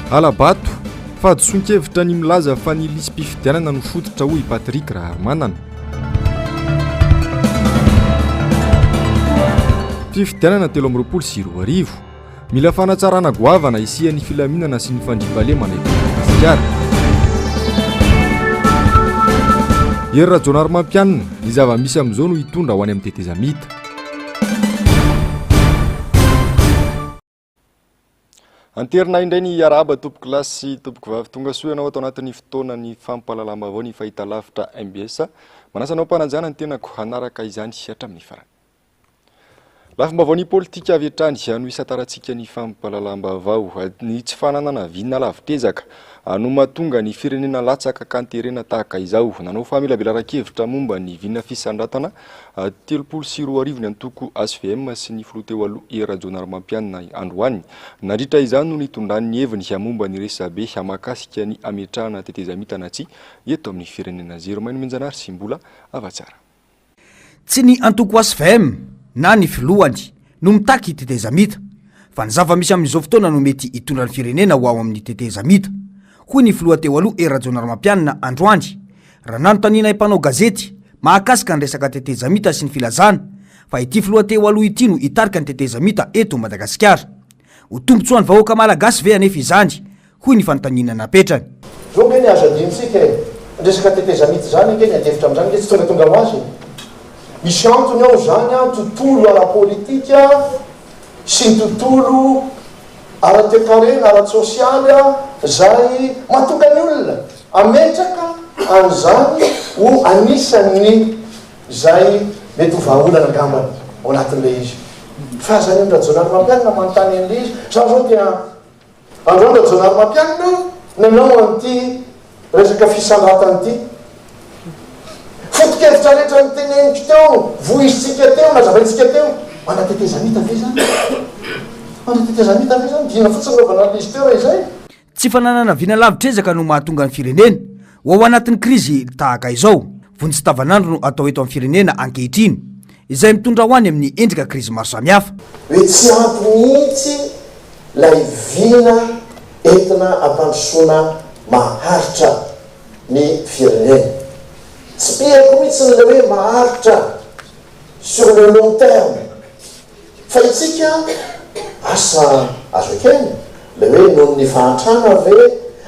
Alabato fahadoson-kevitra ny milaza fa ny lisym-pifidianana no fototra hoy Patrick Raharmanana. Fifidianana 2024 mila fanatsarana goavana isian'ny filaminana sy ny fandriampahalemana eto Madagasikara. Ery Rajaonarymampianina ny zava-misy amin'izao no hitondra ho any amin'ny tetezamita. Anterina indray ny araba tompoko lasy sy tompoko vavy tonga soa ianao atao anatin'ny fotoana ny fampahalalam-baovao ny fahitalavitra MBS. Manasanao mpananjana ny tenako hanaraka izany hatramin'ny farany. Lafim-baovao ny politika avy hatrany no isataratsika ny fampahalalam-baovao ny tsy fananana vinina lavitrezaka no mahatonga ny firenena latsaka kanterena tahaka izao. Nanao famelabelan-kevitra momba ny vinina fisandratana 34 ny antoko ASVM sy ny filoteo aloha Ery Rajaonarymampianina androany. Nandritra izany no nitondran'ny heviny momba ny resabe hamakasika ny ametrahana tetezamita tsy eto amin'ny firenena zero. Maino Menjanary sy mbola avatsara. Tsy ny antoko ASVM na ny filohany no mitaky tetezamita fa ny zava-misy amin'izao fotoana no mety hitondra ny firenena ho ao amin'ny tetezamita. Hoy ny filoha teo aloha Ery Rajaonarymampianina androany raha nanontaniana mpanao gazety mahakasika ny resaka tetezamita sy ny filazana fa ity filoha teo aloha ity no hitarika ny tetezamita eto Madagasikara. Ho tombontsoan'ny vahoaka malagasy ve anefa izany? Hoy ny fanontaniana napetrany. Zao ny azo adintsika resaka tetezamita zany ny adefitra amin'izany tsy tonga ho azy. Misy antony ao zany tontolo ara-politika sy ny tontolo ara-toekarena, ara-sosialy zay mahatonga ny olona ametraka an'izany ho anisan'ny zay mety ho vahaolana gambany ao anatin'ilay izy. Fa zany ny Rajaonarymampianina manontany an'ilay izy. Zao dia androany Rajaonarymampianina nanao an'ity resaka fisandratana ity. Foto-kevitra rehetra ny teneniko teo, vohisitsika teo, nazavantsika teo. Manatetezamita ve zany? Manatetezamita ve zany? Dina fotsiny naovana izy teo izay. Tsy fananana vina lavitrezaka no mahatonga ny firenena ho ao anatin'ny krizy tahaka izao. Vonjy-tavanandro no atao eto amin'ny firenena ankehitriny izay mitondra ho any amin'ny endrika krizy maro samihafa. Hoe tsy ampy mihitsy lay vina entina ampandrosoana maharitra ny firenena. Tsy pihako mihitsy ny le hoe maharitra sur le long terme. Fa itsika asa azo ekeny le hoe noho ny fahantrana ve,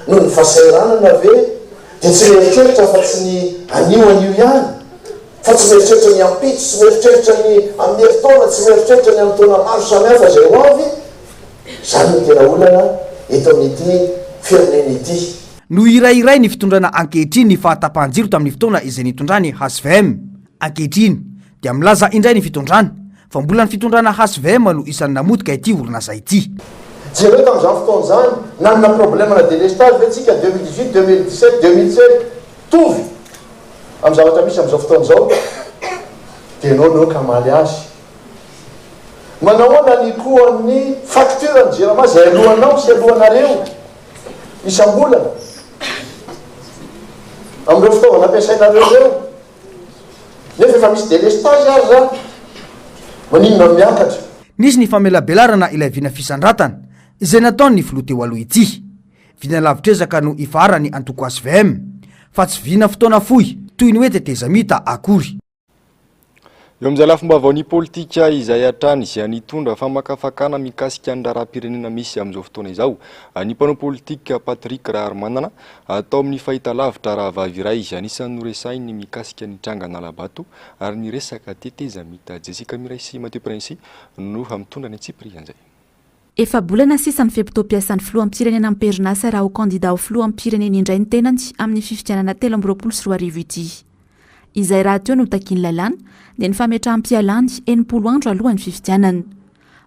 noho ny fahasahiranana ve, dia tsy mieritreritra fa tsy ny anio ihany, fa tsy mieritreritra ny ampitso, tsy mieritreritra ny amin'ny herintaona, tsy mieritreritra ny amin'ny taona maro samihafa zay ho avy. Zany no tena olana eto amin'ity firenena ity. No irairay ny fitondrana ankehitriny ny fahatapahan-jiro tamin'ny fotoana izay nitondrany ASVM ankehitriny dia milaza indray ny fitondrana fa mbola ny fitondrana ASVM no isan'ny namotika ity orinasa ity. Jereo tamin'izany fotoana zany nanana problème na délestage ve tsika 2018, 2017, 2017 tovy amin'ny zavatra misy amin'izao fotoana izao dia nao kamaly azy. Manao ahoana ny koa amin'ny facture ny JIRAMA zay alohanao sy alohanareo isam-bolana amin'ireo fitaovana ampiasainareo reo. Nefa efa misy délestage azy zany. Maninona miakatra. Nisy ny famelabelarana ilay vina fisandratana izay nataony filoha teo aloha ity. Vina lavitrezaka no ifarany antoko ASVM fa tsy vina fotoana fohy toy ny hoe tetezamita akory. Eo amin'izay lafim-baovao ny politika izay hatrany izay nitondra famakafakana mikasika ny raharaham-pirenena misy amin'izao fotoana izao. Ny mpanao politika Patrick Raharmanana atao amin'ny fahitalavitra rahavavy iray anisan'ny noresainy mikasika ny trangana Alabato ary ny resaka tetezamita. Jessica Miray sy Mathieu Prince no mitondra ny Tsipry an'izay. Efa bolana sisa ny fiam-pitompiasan'ny filohampirenena amin'ny perinasa raha ho kandida ho filohampirenena indray ny tenany amin'ny fifidianana 2024 ity. Izay raha teo no takiany lalàna dia ny fametrahampialany 80 andro alohan'ny fifidianana.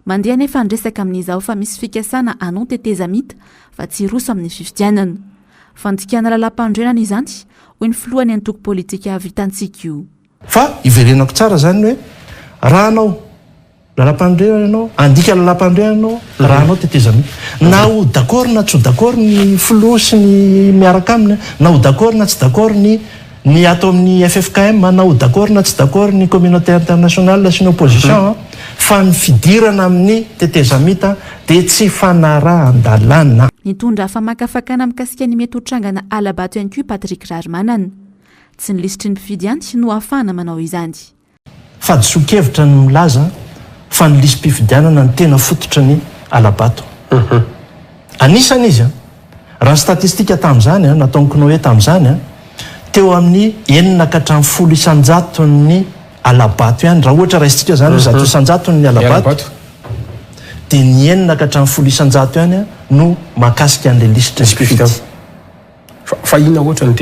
Mandeha nefa ndresaka amin'izao fa misy fikasana anon tetezamita fa tsy roso amin'ny fifidianana. Fandikana lalam-pandrenana izany hoy ny filohan'ny antoko politika vitantsika io. Fa iverenako tsara zany hoe raha anao lalam-pandrenana ianao, andika lalam-pandrenana ianao, raha anao tetezamita. Na ho d'accord na tsy ho d'accord ny filoha sy ny miaraka aminy, na ho d'accord na tsy d'accord ny atao amin'ny FFKM, na ho d'accord na tsy d'accord ny communauté internationale sy ny opposition, fa ny fidirana amin'ny tetezamita dia tsy fanarahan-dalàna. nitondra famakafakana mikasika ny mety hotrangana alabato ihany koa Patrick Rarmanana tsy nilisitry ny mpifidy ihany no ahafahana manao izany. Fadiso-kevitra ny milaza fa ny lisym-pifidianana ny tena fototra ny alabato. Anisany izy raha statistika tamin'izany nataonko hoe tamin'izany teo amin'ny 910 ny alabato ihany raha ohatra raisitsika zany 100 ny alabato dia ny 910 ihany no makasika an'ilay lisitra mpifidy. Fa ina ohatra ny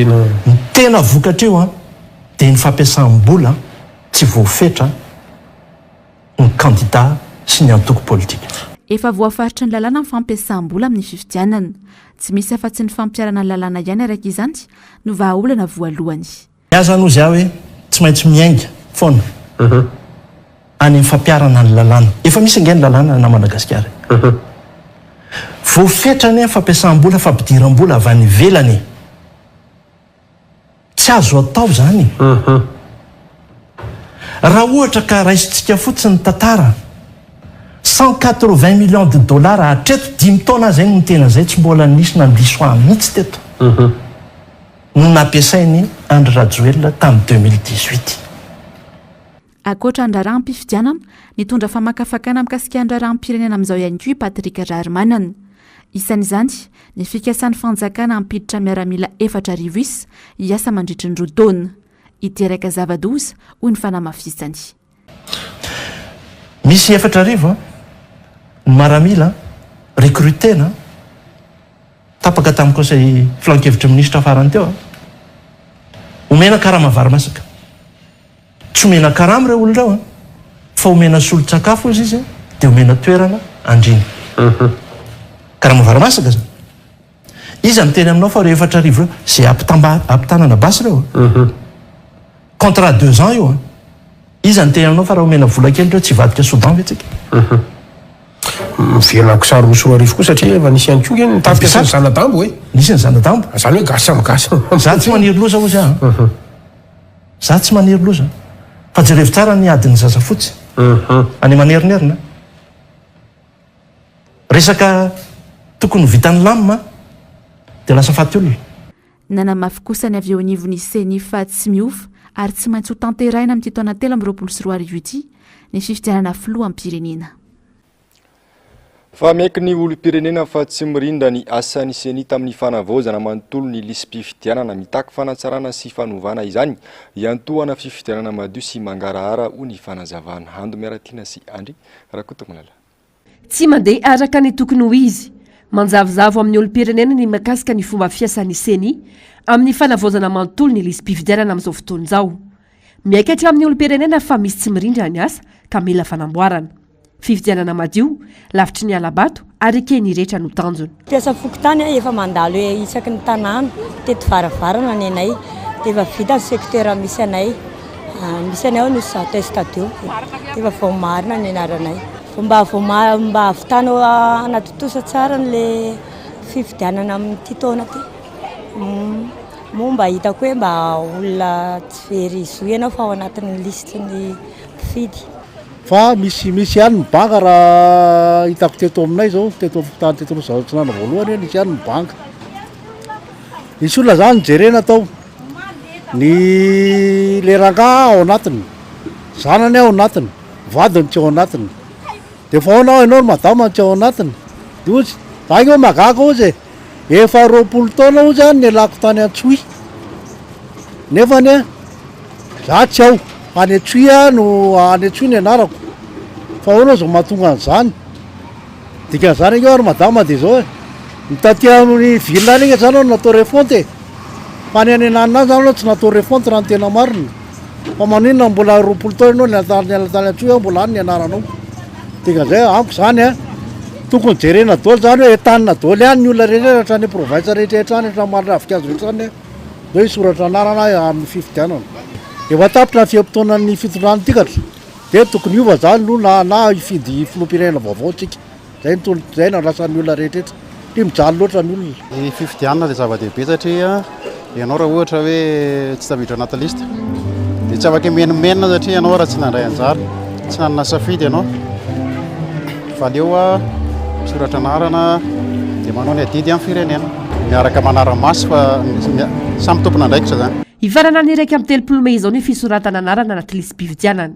tena vokatreo dia ny fampiasam-bola tsy voafetra ny candidat sy ny antoko politika. Efa voafaritra ny lalàna ny fampiasam-bola amin'ny fifidianana tsy misy afa-tsy ny fampiarana ny lalàna ihany araka izany no vahaolana voalohany. Aza no izy hoe tsy maintsy miainga foana any amin'ny fampiarana ny lalàna. Efa misy ange ny lalàna na Madagasikara. Voafetra ny fampiasam-bola fampidiram-bola avy any ivelany. Tsy azo atao zany. Raha ohatra ka raisitsika fotsiny tantara 180 millions de dollars hatreto 10 taona zay ny tena zay tsy mbola nisy na lisoa mihitsy teto no nampiasainy Andry Rajoelina tamin'ny 2018. Akoatra andraraham-pifidianana nitondra famakafakana mikasika andraraham-pirenena amin'izao ihany koa Patrick Rarmanana. Isan'izany ny fikasany fanjakana ampiditra miaramila 4,000 hiasa mandritra ny 2 taona. Iteraka zava-doza hoy ny fanamafisany. Misy 4,000 ny maramila rekrutena tapaka tamin'ny conseil filan-kevitra ministra farany teo omena karama varimasaka. Tsy omena karama ireo olona ireo fa omena solon-tsakafo izy dia omena toerana andriny. Karama varimasaka zany. Izy ny teny aminao fa reo 4,000 izay ampitanana basy ireo. Contrat 2 ans io. Izy ny teny aminao fa raha omena vola kely ireo tsy vadika Soudan vetsika. Mivelako sary roa koa satria efa nisy ihany koa ny tampiasany zanadambo hoe. Nisy ny zanadambo. Zany hoe gasy amin'ny gasy. Za tsy maniry loza ozy za tsy maniry loza. Fa jerevo tsara ny adiny zaza fotsy. Any manerinerina. Resaka tokony vitany lamima dia lasa faty olona. Nanamafy kosa ny avy eo anivon'ny CENI fa tsy miova ary tsy maintsy ho tanterahina amin'ny taona 2023 ity ny fifidianana filoham-pirenena. Fa maiky ny olom-pirenena fa tsy mirindra ny asan'ny CENI tamin'ny fanavaozana manontolo ny lisym-pifidianana mitaky fanatsarana sy fanovana izany iantohana fifidianana madio sy mangarahara ho ny fanazavana. Ando Miaratiana sy Andry Rakotomalala. Tsy mandeha araka ny tokony ho izy manjavozavo amin'ny olom-pirenena ny makasika ny fomba fiasan'ny CENI amin'ny fanavaozana manontolo ny lisym-pifidianana amin'izao fotoana izao. Miaikatra amin'ny olom-pirenena fa misy tsy mirindra ny asa ka mila fanamboarana. Fifidianana madio, lavitry ny alabato ary keny rehetra no tanjony. Piasa fokotany efa mandalo hoe isaky ny tanàna teto varavarana ny anay dia efa vita ny sekteur misy anay ao no testa teo dia efa vao marina ny anaranay. Mba ahavitana anatotosa tsara n'le fifidianana amin'ity taona ty. Moa mba hitako hoe mba olona tsy very zoe ianao fa ao anatin'ny listy ny mpifidy. Fa misy ihany ny banka raha hitako teto aminay zao teto fitany teto zao tsinana voalohany misy ihany ny banka. Misy olona zany jerena atao ny le rangahy ao anatiny, zanany ao anatiny, vadiny tsy ao anatiny. Dia fa ao ianao madama tsy ao anatiny. Ozy, zany hoe magaka ozy efa 20 taona ozy any nialako tany Antsoy. Nefany za tsy ao. Any Antsoy no any Antsoy ny anarako. Fa ahoana zao mahatonga an'izany. Dikan'izany io ary madama dia zao mitatỳ amin'ny vilina any zany ao natao refonte. Fa ny any ananina zany tsy natao refonte raha ny tena marina. Fa maninona mbola 20 taona ianao niala tany Antsoy mbola any ny anaranao. Dikan'izay amiko zany tokony jerena daholo zany hoe entanina daholo ihany ny olona rehetra hatrany province rehetra any hatrany marina-ravikazo rehetra any hoe soratra anarana amin'ny fifidianana. Efa tapitra ny fiampitaonan'ny fitondrany tikatra dia tokony hiova zany no na hifidy filoham-pirenena vaovao tsika. Zay no lasan'ny olona rehetrarehetra. Dia mijaly loatra ny olona. Ny fifidianana dia zava-dehibe satria ianao raha ohatra hoe tsy tafiditra anaty lista dia tsy afaka menimena satria ianao raha tsy nandray anjara. tsy nanana safidy ianao fa leo a misoratra anarana dia manao ny adidy amin'ny firenena miaraka manara-maso fa samy tompona ndraikitra zany. Ifarana ny raika amin'ny telopolo Mey izao ny fisoratana anarana anaty listim-pifidianana.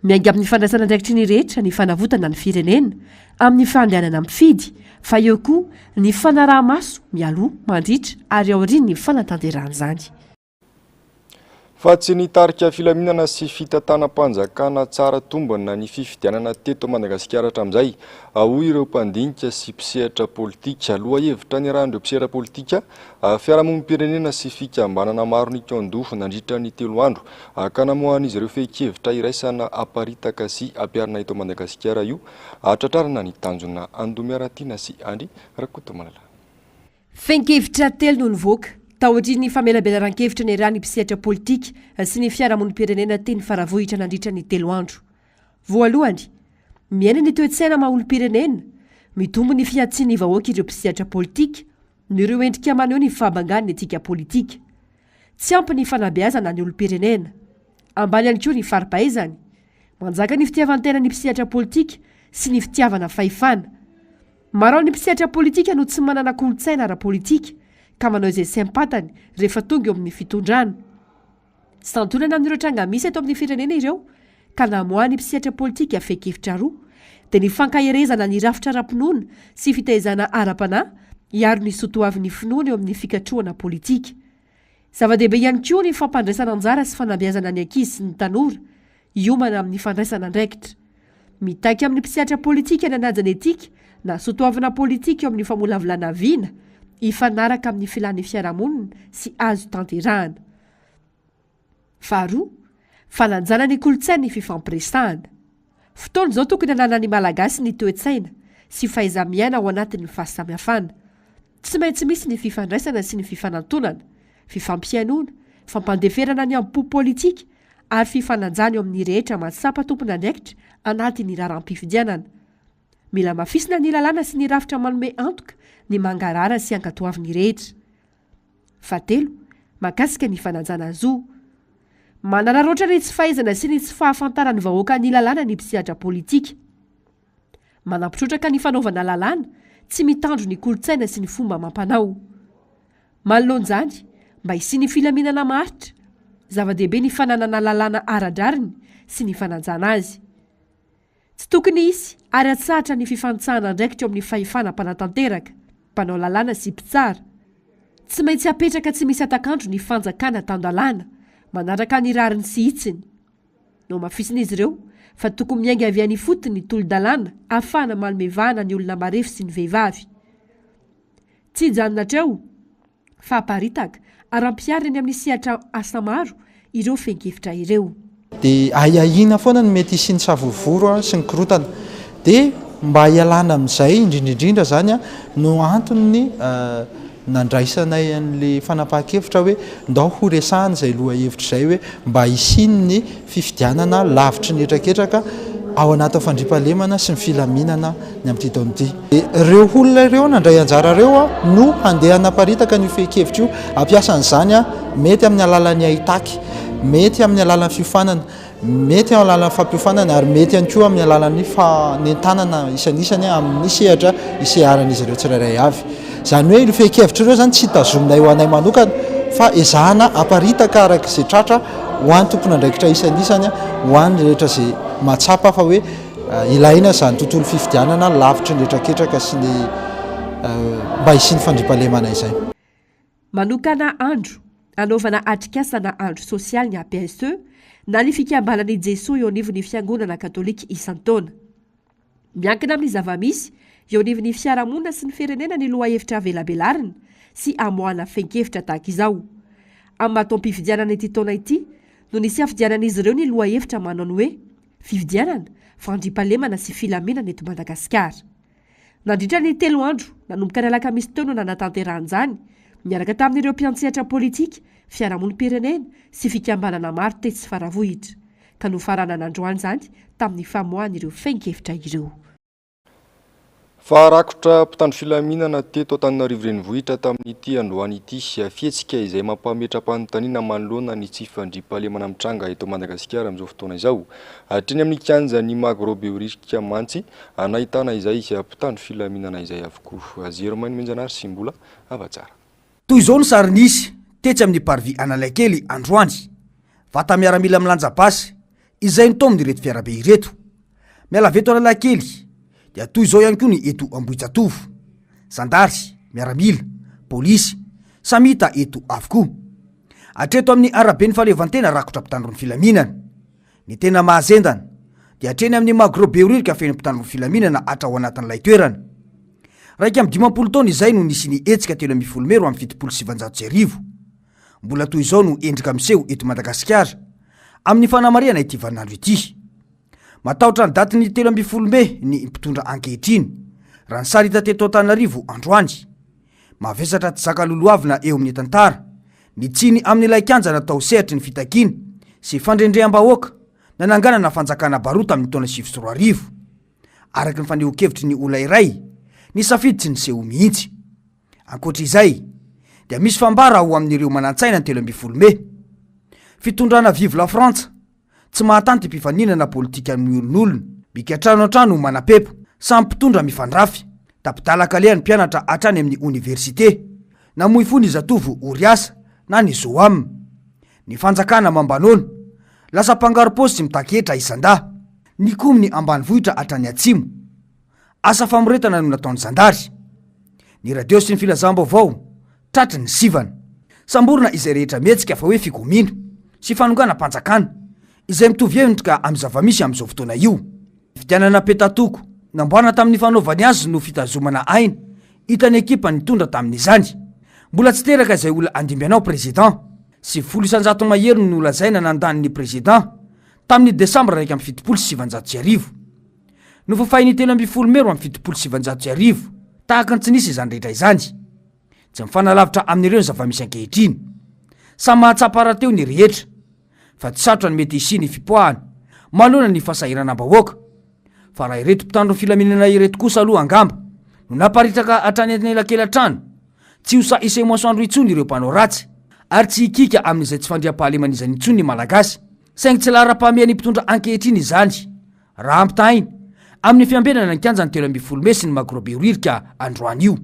Miainga amin'ny fandraisana andraikitry ny rehetra ny fanavotana ny firenena amin'ny fandehanana mifidy, fa eo koa ny fanaraha-maso mialoha mandritra ary aoriany ny fanatanteran'izany. Fa tsy nitarika filaminana sy fitantanam-panjakana tsara tombona ny fifidianana teto Madagasikara hatramin'izay. Ao ireo mpandinika sy mpisehatra politika. Aloha hevitra ny rahan'ireo mpisehatra politika, fiarahamonim-pirenena sy fikambanana maro nikandofo nandritra ny 3 andro. Ka namohan'izy ireo fehi-kevitra iraisana aparitaka sy ampiarina eto Madagasikara io, atratrarana ny tanjona Andomiaratina sy Andry Rakotomalala. Fehi-kevitra telo no nivoaka. Taorian'ny famelabelan-kevitra ny raha ny mpisehatra politika sy ny fiarahamonim-pirenena teny faravohitra nandritra ny 3 andro. Voalohany, miaina ny toe-tsaina maha-olom-pirenena, mitombo ny fiatsiany vahoaka ireo mpisehatra politika, ny ireo endrika maneho ny fahabangan'ny etika politika. Tsy ampy ny fanabeazana ny olom-pirenena. Ambany ihany koa ny fari-pahaizany. Manjaka ny fitiavan-tena ny mpisehatra politika sy ny fitiavana fahefana. Maro ny mpisehatra politika no tsy manana kolontsaina ara-politika ka manao izay sy ampatany rehefa tonga eo amin'ny fitondrana. Santonana amin'ireo tranga misy eto amin'ny firenena ireo ka namoahany mpisehatra politika fehi-kevitra roa dia ny fankaherezana ny rafitra ara-pinoana sy fitaizana ara-panahy hiaro ny soatoavin'ny finoana eo amin'ny fikatrohana politika. Zava-dehibe ihany koa ny fampandraisana anjara sy fanabeazana ny ankizy sy ny tanora hiomana amin'ny fandraisana andraikitra. Mitaiky amin'ny mpisehatra politika ny anajany etika na soatoavina politika eo amin'ny famolavolana viana ifanaraka amin'ny filan'ny fiarahamonina sy azo tanterahana. Faharoa, fananjana ny kolontsaina ny fifampiresahana. Fotoana izao tokony hananany malagasy ny toe-tsaina sy fahaiza-miaina ao anatin'ny fahasamihafana. Tsy maintsy misy ny fifandraisana sy ny fifanantonana, fifampiainoana, fampandeferana ny ampo politika ary fifananjana eo amin'ny rehetra mahatsapa tompona andraikitra anatin'ny raharam-pifidianana. Mila mafisina ny lalàna sy ny rafitra manome antoka ny mangarara sy ankatoavin'ny rehetra. Fahatelo, makasika ny fananjana zo. Manararoatra ny tsy fahaizana sy ny tsy fahafantarany vahoaka ny lalàna ny mpisehatra politika. Manampitrotraka ny fanaovana lalàna, tsy mitandro ny kolontsaina sy ny fomba amam-panao. Manoloan'izany, mba hisiany filaminana maritra, zava-dehibe ny fananana lalàna ara-draviny sy ny fananjana azy. Tsy tokony hisy ary atsahatra ny fifanitsahana andraikitra eo amin'ny fahefana mpanatanteraka, mpanao lalàna sy mpitsara. Tsy maintsy apetraka tsy misy atakandro ny fanjakana tan-dalàna, manaraka ny rariny sy hitsiny. No mafisina izy ireo, fa tokony miainga avy any fotony ny tolo-dalàna ahafahana malomevahana ny olona marefo sy ny vehivavy. Tsy hijanona hatreo, fa aparitaka ary ampiariny amin'ny sehatra asa maro ireo fehi-kevitra ireo. Dia ahihina foana no mety sy ny savovoro sy ny korotana. Dia mba hialana amin'izay indrindraindrindra zany no antony nandraisanay an'le fanapahan-kevitra hoe ndao ho resahana izay loha hevitra izay hoe mba hisiny ny fifidianana lavitry ny etraketraka ao anaty fandriampahalemana sy ny filaminana ny amin'ity taona ity. Ireo olona ireo nandray anjara ireo no handeha hanaparitaka ny fehi-kevitra io, ampiasan'izany mety amin'ny alalan'ny ahitaky, mety amin'ny alalan'ny fiofanana, mety amin'ny alalan'ny fampiofanana ary mety ihany koa amin'ny alalan'ny fanentanana isanisany amin'ny sehatra iseharan'izy ireo tsirairay avy. Zany hoe ilo fehi-kevitra ireo zany tsy tazominay ho anay manokana fa ezahana aparitaka araka izay tratra ho an'ny tompona andraikitra isanisany, ho an'ny rehetra izay mahatsapa fa hoe ilaina izany tontolo fifidianana lavitra ny etraketraka sy ny mba hisiany fandriampahalemana izay. Manokana andro anaovana atrikasana andro sosialy ny APSE na ny fikambanany Jesoa eo anivon'ny fiangonana katolika isan-taona. Miankina amin'ny zava-misy eo anivon'ny fiarahamonina sy ny firenena ny loha hevitra avelabelarina sy amoahana fehi-kevitra tahaka izao. Amin'ny matom-pifidianana ity taona ity no nisy afidianan'izy ireo ny loha hevitra manao ny hoe fifidianana, fandriampahalemana sy filaminana eto Madagasikara. Nandritra ny 3 andro nanomboka ny alakamisy teo no nanatanteran'izany miaraka tamin'ireo mpiantsehatra politika, fiarahamonim-pirenena sy fikambanana maro tetsy sy faravohitra ka nofarana n'androany izany tamin'ny famoahan'ireo fehi-kevitra ireo. fa rakotra mpitandro filaminana teto Antananarivo renivohitra tamin'ity androany ity fihetsika izay mampametra-panontaniana manoloana ny tsy fandriam-pahalemana mitranga eto Madagasikara amin'izao fotoana izao. Hatreny amin'ny kianjan'ny Magrobeorika Mantsy anahitana izay mpitandro filaminana izay avokoa. Azeromany Menjanary sy mbola avatsara. Toy izao ny sarinisy tetsy amin'ny parvy Analakely androany. Vata miaramila milanja basy izay ny taomin'ny reto fiarabe ireto. Miala veto Analakely dia toy izao ihany koa ny eto Ambohijatovo. Zandary, miaramila, polisy, samita eto avokoa. Hatreto amin'ny arabe ny falevantena rakotra mpitandron'ny filaminana. Ny tena mahazendana dia hatreny amin'ny Magrobeorika feno mpitandron'ny filaminana hatra ao anatin'ilay toerana. Raika amin'ny 20 taona izay no nisy ny etsika telo amby folomero amin'ny 770. Mbola toy izao no endrika miseho eto Madagasikara amin'ny fanamarihana ity vaninandro ity. Matahotra ny daty ny 13 Mey ny mpitondra ankehitriny raha ny sarita teto Antananarivo androany. Mavesatra tsy zaka loloavina eo amin'ny tantara ny tsiny amin'ilay kianja natao sehatra ny fitakiana sy fandrendreham-bahoaka na nanganana fanjakana barota amin'ny taona 2004. Araky ny fanehon-kevitry ny olona iray ny safiditsy ny seho mihitsy. Ankoatra izay dia misy fambara ho amin'ireo manantsaina ny 13 Mey. Fitondrana vive la France tsy mahatanty mpifaninana politika amin'ny olon'olona, mikatrano antrano manapepo, samy mpitondra mifandrafy, tapidalaka lehan'ny mpianatra hatrany amin'ny université, namoy fo ny zatovo oriasa na ny zoam. Ny fanjakana mambanona, lasa mpangaro-pôsy sy mitaketra isan-da, ny kominy ambanivohitra hatrany atsimo, asa famoretana no nataony Zandary. Ny radio sy ny filazam-baovao tratry ny sivana, samborona izay rehetra mihetsika fa hoe fikomina sy fanongana mpanjakana izay mitovy endrika amin'ny zavamisy amin'izao fotoana io. Fidianana petatoko namboarina tamin'ny fanaovany azy no fitazomana aina hitany ekipa nitondra tamin'izany. Mbola tsy teraka izay olona andimby anao president sy 100 mahery no nolazaina nandaniny president tamin'ny Desambra 1770. Nofafainy 13 Mey 1770 tahaka ny tsy nisy izany rehetra izany. Tsy mifanalavitra amin'ireo ny zavamisy ankehitriny. Samy mahatsapa teo ny rehetra. Fa tsy sarotra ny mety isi ny fipoahana manoloana ny fasahirana bahoaka. Fa raha ireto mpitandro filaminana ireto kosa aloha angamba no naparitraka hatrany Analakely trano, tsy ho sa isay masoandro intsony ireo mpanao ratsy ary tsy hikika amin'izay tsy fandriam-pahaleman'izany intsony ny malagasy, saingy tsy lara-pahamehany mpitondra ankehitriny izany. Raha ampitahainy amin'ny fiambenana ny kianjany 13 Mey sy ny Magrobeorika androany io.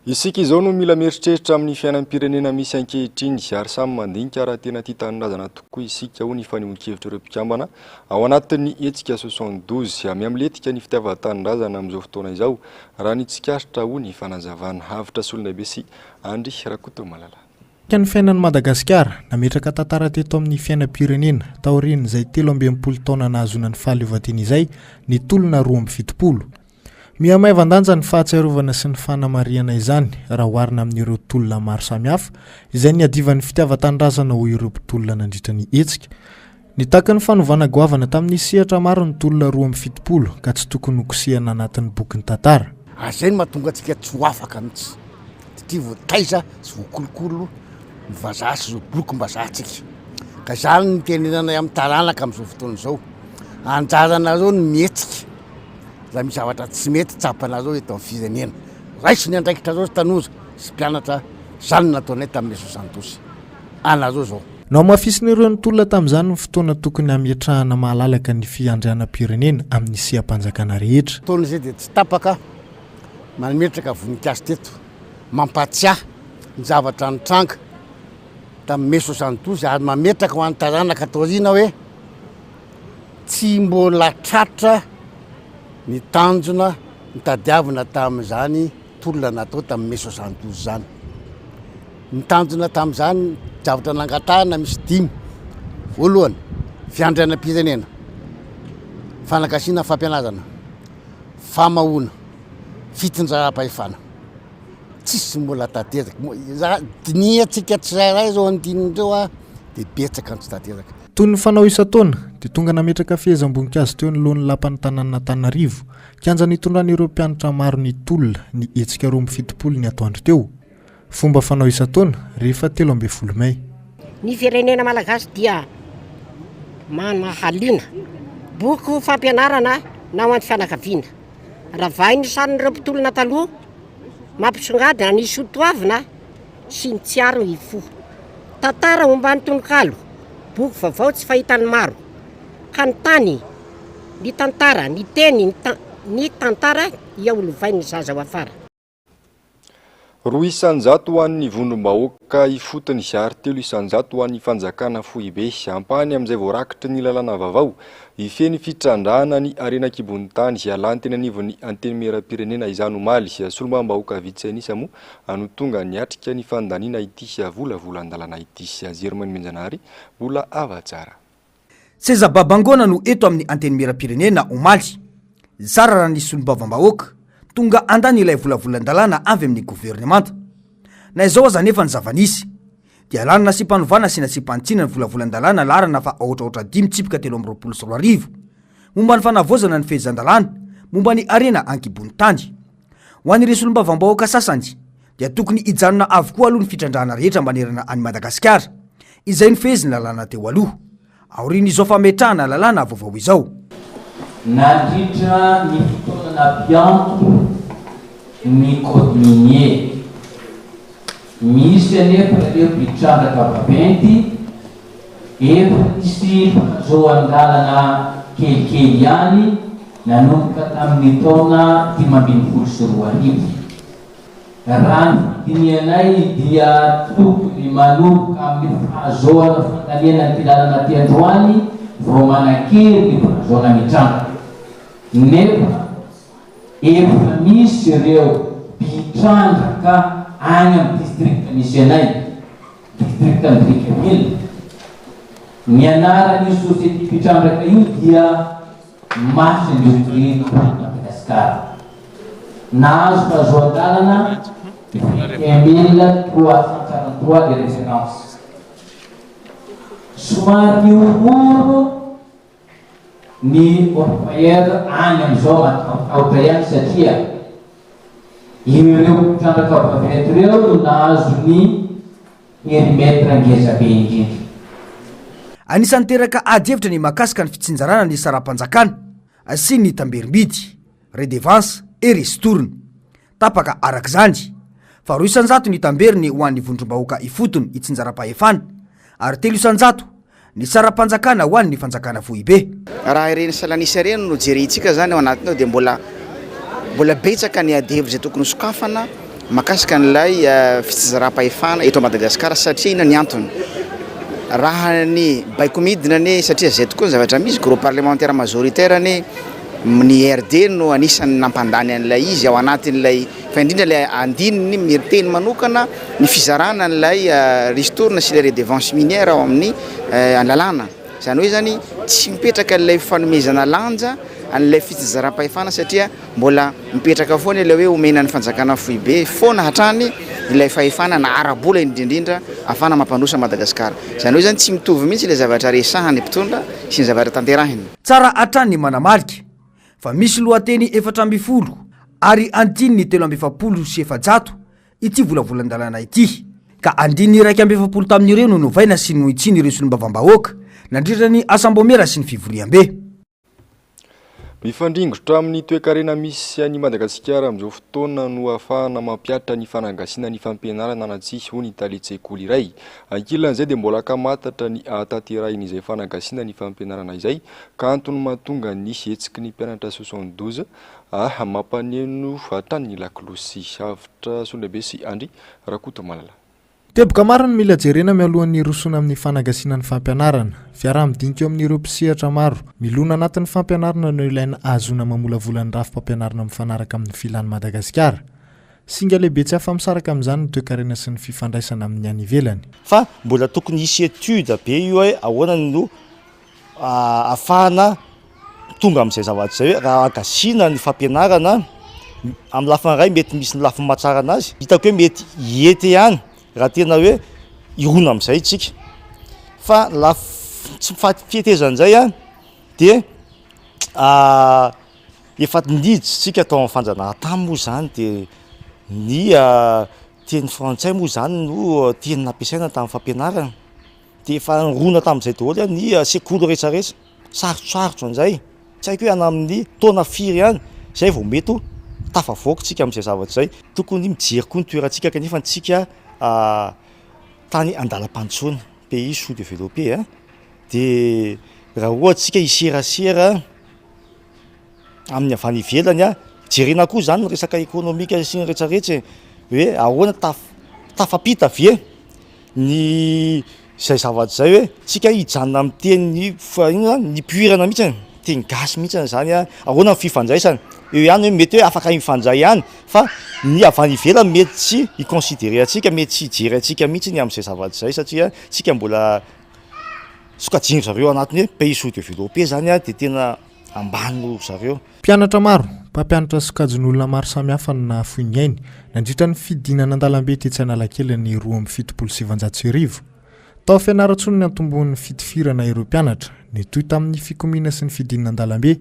Isika izao no mila mieritreritra amin'ny fiainam-pirenena misy ankehitriny ary samy mandinika raha tena tia tanindrazana tokoa isika ho ny fanehoan-kevitra ireo mpikambana ao anatin'ny etsika 72 amin'ny letika ny fitiavan-tanindrazana amin'izao fotoana izao raha ny tsikasitra ho ny fanazavana havitra solonaibe sy Andry Rakoto Malala. Ny fiainan'i Madagasikara nametraka tantara teto amin'ny fiainam-pirenena taoriany izay 13 taona nahazonany fahaleovantena izay ny tolona 270. Mihamaivan-danja ny fahatsiarovana sy ny fanamariana izany raha oharina amin'ireo tolona maro samihafa izay niadivan'ny fitiavan-tanindrazana ho ireo mpitolona nandritra ny etsika. Nitaka ny fanovana goavana tamin'ny sehatra maro ny tolona 270 ka tsy tokony hokosehana anatin'ny bokin'ny tantara. Azay ny mahatonga antsika tsy ho afaka mihitsy. Ty voataiza sy voakolokolo ny vazaha sy zao bolokom-bazahantsika. Ka zany ny tenenana amin'ny taranaka amin'izao fotoana izao. Anjarana zao ny mihetsika. Raha misy zavatra tsy mety tsapana zao eto amin'ny firenena. Raisy ny andraikitra zao tanoza sy mpianatra zany nataonay tamin'ny 60. Ana zao. No mafisiny ny tolona tamin'izany ny fotoana tokony amiatrahana mahalalaka ny fiandrianam-pirenena amin'ny seha-panjakana rehetra. Taona izay dia tsy tapaka mametraka voninkazo teto mampatsiahy ny zavatra nitranga tamin'ny 62 ary mametraka ho an'ny taranaka taoriana hoe tsy mbola tratra ny tanjona ny tadiavina tamin'izany tolona natao tamin'ny 62 zany. Ny tanjona tamin'izany zavatra nangatahana misy 5. Voalohany, fiandrianam-pirenena, fanakasiana fampianarana, famahona, fitondraram-pahefana. Tsisy mbola tanteraka. Ny atsika tsirairay zao andinindreo dia betsaka ny tsy tanteraka. Toy ny fanao isan-taona dia tonga nametraka fehezam-boninkazo teo ny lohan'ny lapan'ny tanàn'Antananarivo, kianja nitondran'ireo mpianatra maro ny tolona ny etsika 270 ny atoandro teo. Fomba fanao isan-taona rehefa 13 Mey. Ny firenena malagasy dia mahaliana boky fampianarana na ho an'ny fianakaviana. raha vainy sanyreo mpitolona taloha mampisongadina ny sotoavina sy ny tsiaro ifo tantara momba ny tononkalo boky vaovao tsy fahitany maro ka ny tany ny tantara ny teny ny tantara iaolovainy zaza ho afara. Roa isanjato ho an'ny vondrom-bahoaka ifotony zary 3 isanjato ho an'ny fanjakana Foibe ampahany amin'izay voarakitry ny lalàna vaovao ifeny fitrandrahana ny arena kibony tany izay alanteny anivon'ny antenimieram-pirenena izany omaly solombam-bahoaka vitsy anisa moa anotonga ny atrika ny fandaniana ity volavola an-dalàna ity Germaine Menjanary mbola avatsara. Seza babangona no eto amin'ny antenimieram-pirenena omaly tsara raha ny solombam-bahoaka tonga andany ilay volavolan-dalàna avy amin'ny gouvernemanta na izao aza nefa ny zavanisy dia lanina sy mpanovana sy nasy-pantsina ny volavolan-dalàna larana fa ohatraohatra 5 momba ny fanavozana ny fehezan-dalàna momba ny arena ankibony tany ho an'ireo solombam-bahoaka sasany dia tokony hijanona avokoa aloha ny fitrandrahana rehetra manerana any Madagasikara izay ny feheziny lalàna teo aloha aorian'izao fametrahana lalàna vaovao izao. Nandritra ny fotoana mpianto ny code minier misy anefa ireo mpitrandraka vaventy efa nisy fanazoan-dalana kelikely ihany nanomboka tamin'ny taona 2024 raha ny fidinianay dia tokony manomboka amin'ny fahazoana fandaniana ty lalana ty androany vao manakely ny fahazoana mitrandraka nefa efa misy ireo mpitrandraka any amin'ny distrikta misy anay distrikta ny Brickeville ny anaran'ny société mpitrandraka io dia marche industrie Madagasikara nahazo fahazoan-dalana 2343 de référence somary oro ny orpailleur any amin'izao matahotra ihany satria ireo mpitrandraka vaventy ireo no nahazo ny perimetre ngezabe indrindra. Anisan'ny teraka adihevitra ny makasika ny fitsinjarana ny saram-panjakana sy ny tamberimbidy redevance e restorny tapaka arak'izany fa 2 isanjato ny tamberiny ho an'ny vondrom-bahoaka ifotony itsinjaram-pahefana ary 3 isanjato ny saram-panjakana ho an'ny fanjakana Foibe. Raha ireny salanisa ireny no jerentsika zany ao anatiny ao dia mbola betsaka ny adihevitra izay tokony sokafana makasika n'ilay fitsinjaram-pahefana eto Madagasikara satria ina ny antony raha ny baiko midina ny satria zay tokoa ny zavatra misy groupe parlementaire majoritaire ny RD no anisany nampandany an'ilay izy ao anatin'ilay fa indrindra ilay andininy miriteny manokana ny fizarana n'ilay ristourne sy le redevance minière ao amin'ny lalàna zany hoe zany tsy mipetraka ilay fanomezana lanja an'ilay fitsinjaram-pahefana satria mbola mipetraka foana ilay hoe omena ny fanjakana Foibe foana hatrany ilay fahefana na arabola indrindrindra afana mampandrosa Madagasikara zany hoe zany tsy mitovy mihitsy ilay zavatra resahany mpitondra sy ny zavatra tanterahiny. Tsara hatrany manamarika fa misy lohateny 400 ary andininy 370 ity volavolan-dalàna ity ka andininy 170 tamin'ireo no novaina sy nohitsiny ireo solombam-bahoaka nandritrany asambomera sy ny fivoriam-be. Mifandringotra amin'ny toe-karena misy any Madagasikara amin'izao fotoana no ahafahana mampiatra ny fanangasiana ny fampianarana na tsisy ho ny taletsekoly iray. Ankilan'izay dia mbola kamatatra ny ahatanterahiny fanangasiana ny fampianarana izay ka antony mahatonga nisy hetsiky ny mpianatra 72 mampaneno hatrany ny lakolosy avitra Sondrabe sy Andry Rakoto Malala. Teboka maro ny mila jerena mialohan'ny rosona amin'ny fanagasiana ny fampianarana. Fiaraha-midinika eo amin'ireo mpisehatra maro. Milona anatin'ny fampianarana no ilaina azona mamolavola ny rafim-pampianarana mifanaraka amin'ny filan'ny Madagasikara. Singa lehibe tsy afa-misaraka amin'izany ny toe-karena sy ny fifandraisana amin'ny any ivelany. Fa mbola tokony hisy étude be io hoe ahoana no afahana tonga amin'izay zavatra izay hoe raha agasiana ny fampianarana amin'ny lafiny iray mety misy ny lafiny mahatsara anazy. Hitako hoe mety hiety ihany. Raha tena hoe irona amin'izay itsika fa tsy fihetezan'izay dia efa niditsika atao amin'ny fanjanahantany moa zany dia ny teny frantsay moa zany no teny nampiasaina tamin'ny fampianarana dia efa nirona tamin'izay daholo ny sekoly rehetrarehetra sarotsarotro an'izay tsy haiko hoe any amin'ny taona firy ihany zay vao mety tafavoakotsika amin'izay zavatra zay tokony mijery koa ny toerantsika kanefa ntsika tany andalam-pandrosoana pays sous-développé dia raha ohatsika iserasera amin'ny avany ivelany jerena koa zany ny resaka ekônomika sy ny rehetrarehetra hoe ahoana tafapita ve ny zay zavatra zay hoe tsika hijanona amin'ny teny ny puirana mihitsy teny gasy mihitsy zany ahoana ny fifandraisana eo ihany hoe mety hoe afaka mifandray ihany fa ny avany ivelany mety tsy hiconsidere atsika mety tsy hijery atsika mihitsy ny amin'izay zavatra zay satria tsika mbola sokajiny zareo anatiny hoe pays sous-développé zany dia tena ambany zareo. Mpianatra maro, mpampianatra sokajin'olona maro samihafa no nahafoiny ainy nandritra ny fidinana an-dalambe tetsy Analakely ny 2,700 tao fianaratsono ny antombon'ny fitifirana ireo mpianatra ny toy tamin'ny fikomina sy ny fidinana an-dalambe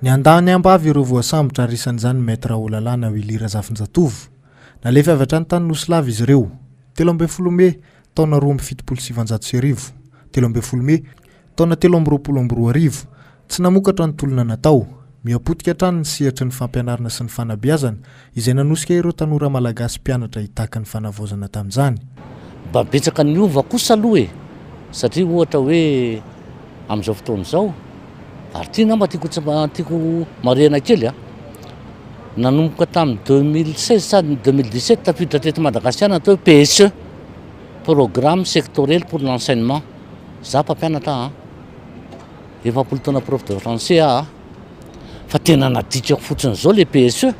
ny andany ambavy ireo voasambotra arisan'izany maître Olalana Willy Razafinjatovo nalefa avy hatrany tany Nosilava izy ireo 13 Mey taona 2,700 13 Mey taona 2022 tsy namokatra ny tolona natao miapotika hatrany ny sehatra ny fampianarana sy ny fanabeazana izay nanosika ireo tanora malagasy mpianatra hitaka ny fanavaozana tamin'izany. Mba betsaka ny ova kosa aloha satria ohatra hoe amin'izao fotoana izao ary tia namba tiako marena kely nanomboka tamin'ny 2016 sady 2017 tafiditra teto Madagasikara atao PSE programme sectoriel pour l'enseignement za mpampianatra efa politona prof de français fa tena nadikako fotsiny zao le PSE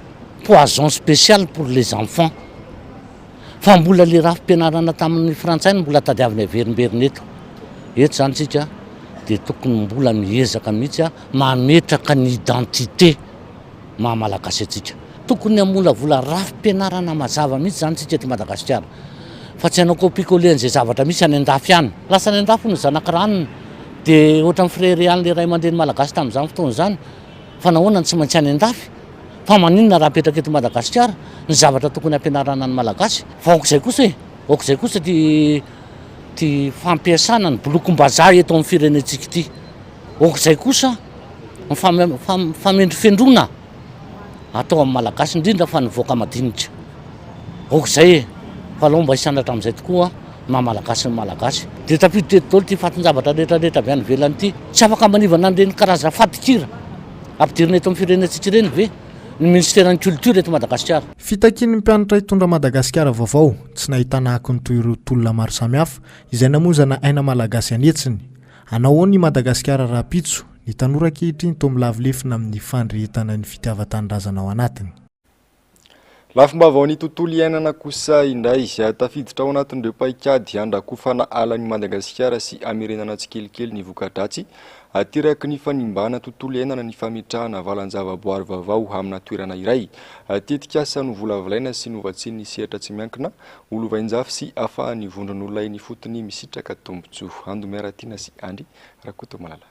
poison spécial pour les enfants fa mbola le raha fampianarana tamin'ny frantsay mbola tadiavina averimberina eto zany tsika dia tokony mbola miezaka mihitsy mametraka ny identité mahamalagasy atsika tokony amolavola raha fampianarana mazava mihitsy zany tsika eto Madagasikara fa tsy hanao kopikolen'izay zavatra misy any andafy ihany lasa any andafy no zanak'iranony dia ohatran'ny frère ihany le ray aman-dreny malagasy tamin'izany fotoana zany fa nahoana tsy maintsy any andafy fa maninona raha petraka eto Madagasikara ny zavatra tokony ampianarana ny malagasy fa aok'izay kosa ty fampiasana ny bolokom-bazaha eto amin'ny firenentsika ity aok'izay kosa famendrifendrona atao amin'ny malagasy indrindra fa nivoaka madinika aok'izay fa aloha mba hisandratra amin'izay tokoa malagasy ny malagasy dia tafiditra eto daholo ty fatin-javatra rehetrarehetra avy any ivelany ity tsy afaka manivana an'ireny karazana fatikira ampidirina eto amin'ny firenentsika ireny ve ny ministère ny culture eto Madagasikara. Fitakian'ny mpianatra hitondra Madagasikara vaovao tsy nahitana akony toy ireo tolona maro samihafa izay namonjana aina malagasy anetsiny hanao ny Madagasikara rapitso ny tanora ankehitriny toa milavilefina amin'ny fandrehetana ny fitiavan-tanindrazana ao anatiny. Lafomba ny tontolo iainana kosa indray tafiditra ao anatin'ireo paikady andrakofana alan'ny Madagasikara sy amerenana tsikelikely ny vokadratsy atiraky ny fanimbana tontolo iainana ny fametrahana valan-javaboary vaovao amina toerana iray tetikasa no volavolaina sy novatsiny ny sehatra tsy miankina olovainjafy sy afahany vondron'olona iny fotony misitraka tombontsoa Andomiaratina sy Andry Rakoto Malala.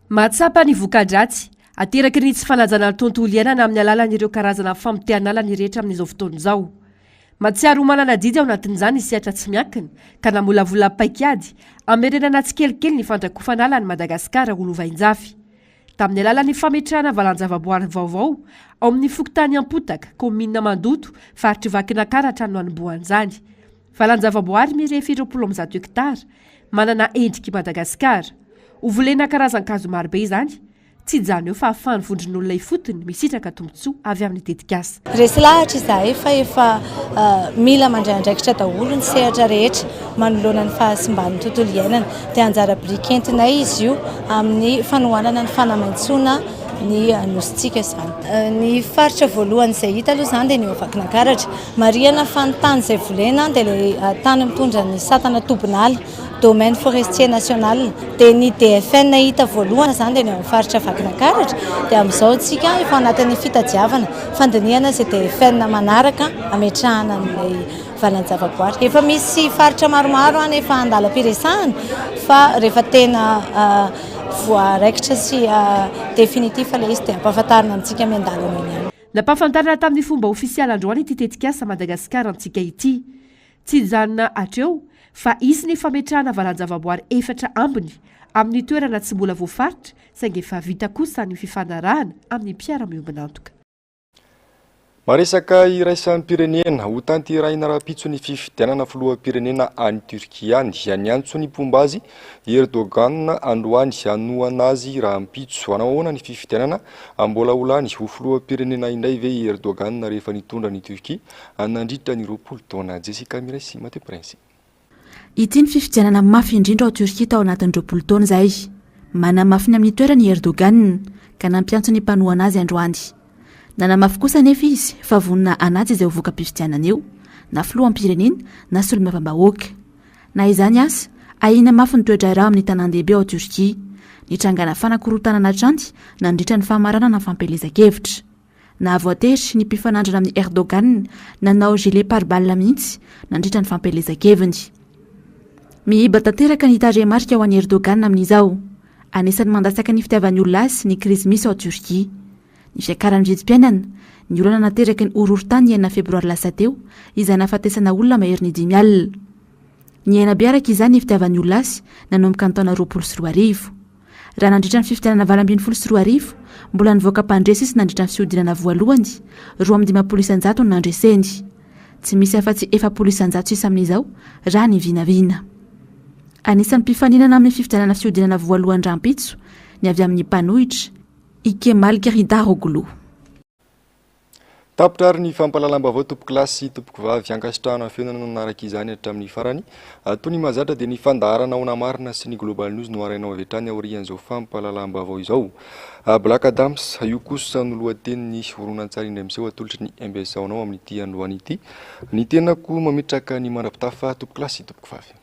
Matsapa ny vokadratsy ateraky ny tsy fanajana ny tontolo iainana amin'ny alalan'ireo karazana famitianala ny rehetra amin'izao fotoana izao. Matsiaro manana didy ao anatin'izany sehatra tsy miankina ka namolavola paikady amerenana tsikelikely ny fandrakofanala ny Madagasikara olovainjafy. Tamin'ny alalan'ny fametrahana valan-javaboary vaovao ao amin'ny fokotany Ampotaka, komina Mandoto, faritry Vakinankaratra no anombohan'izany. Valan-javaboary mirefy 20 hektara manana endriky Madagasikara. Ovolena karazan-kazo marobe izany. Tsy jany eo fa ahafahany vondron'olona ifotony misitraka tombontsoa avy amin'ny tetikasa. Resy lahatra izahay fa efa mila mandraindraikitra daholo ny sehatra rehetra manoloana ny fahasimban'ny tontolo iainana dia anjara birikentinay izy io amin'ny fanohanana ny fanamaintsona ny nositsika izany. Ny faritra voalohany izay hita aloha izany dia ny eo Vakinankaratra. Marihana fa ny tany izay volena dia ilay tany mitondra ny satana tobinala domaine forestier national dia ny DFN hita voalohany izany dia ny amin'ny faritra Vakinankaratra dia amin'izao tsika efa anatin'ny fitadiavana fandinihana izay DFN manaraka ametrahana ny valan-javaboary. Efa misy faritra maromaro any efa andalam-piresahana fa rehefa tena voaraikitra sy definitif ilay izy dia ampahafantarina antsika miandalana iny. Nampahafantarina tamin'ny fomba ofisialy androany ity tetikasa Madagasikara antsika ity. Tsy hijanona hatreo fa isy ny fametrahana valan-javaboary efatra ambiny amin'ny toerana tsy mbola voafaritra saingy efa vita kosa ny fifanarahana amin'ny mpiara-miombinantoka. Maresaka iraisan'ny pirenena ho tanteraina rapitso ny fifidianana filoham-pirenena any Turkia any antso ny pomba azy Erdogan androany anoana azy raha ampitso hanao ahoana ny fifidianana mbola olany ho filoham-pirenena indray ve Erdogan rehefa nitondra ny Turkia nandritra ny 20 taona. Jessica Miresi, Mathieu Prince. Ity ny fifidianana mafy indrindra ao Turkia tao anatin'ny 20 taona izay. Manamafy amin'ny toerany Erdogan ka nampiantso ny mpanohana azy androany. Nanamafy kosa nefa izy fa vonina anaty izay ho voka-pifidianana io na filoham-pirenena na solombavambahoaka. Na izany asa ahina mafy ny toetra raha amin'ny tanan-dehibe ao Turkia. Nitrangana fanakorontana atranty nandritra ny fahamaranana fampelezan-kevitra. Na voatery ny mpifanandrana amin'ny Erdogan nanao gilet pare-balles mihitsy nandritra ny fampelezan-keviny. Mihiba tanteraka ny tarehimarika ho an'i Erdogan amin'izao. Anisan'ny mandasaka ny fitiavan'ny olona azy ny krizy misy ao Turkia. Ny fiakaran'ny vidim-piainana, ny olana nateraka ny horohorontany 9 febroary lasa teo, izay nahafatesana olona mahery ny 5 alina. Ny aina be araka izany ny fitiavan'ny olona azy nanomboka ny taona 2024. Raha nandritra ny fifidianana 2024, mbola nivoaka mpandresy izy nandritra ny fiodinana voalohany, 2,900 ny nandreseny. Tsy misy afa-tsy 400 sisa amin'izao raha ny vinavina. Anisan'ny mpifaninana amin'ny fifidianana fiodinana voalohany rampitso ny avy amin'ny mpanohitra Kemal Kılıçdaroğlu. Tapitrary ny fampalalam-baovao tompoko lahy sy tompoko vavy ankasitrahana fiainana nanaraka izany hatramin'ny farany. Toy ny mazatra dia ny fandaharana ao namarina sy ny Global News no arainao avy hatrany aorian'izao fampalalam-baovao izao. Black Adams io kosa no lohatenin'ny horonan-tsary indray miseho atolotry ny MBS ao amin'ity androany ity. Ny tenako mametraka ny mandrapitafa tompoko lahy sy tompoko vavy.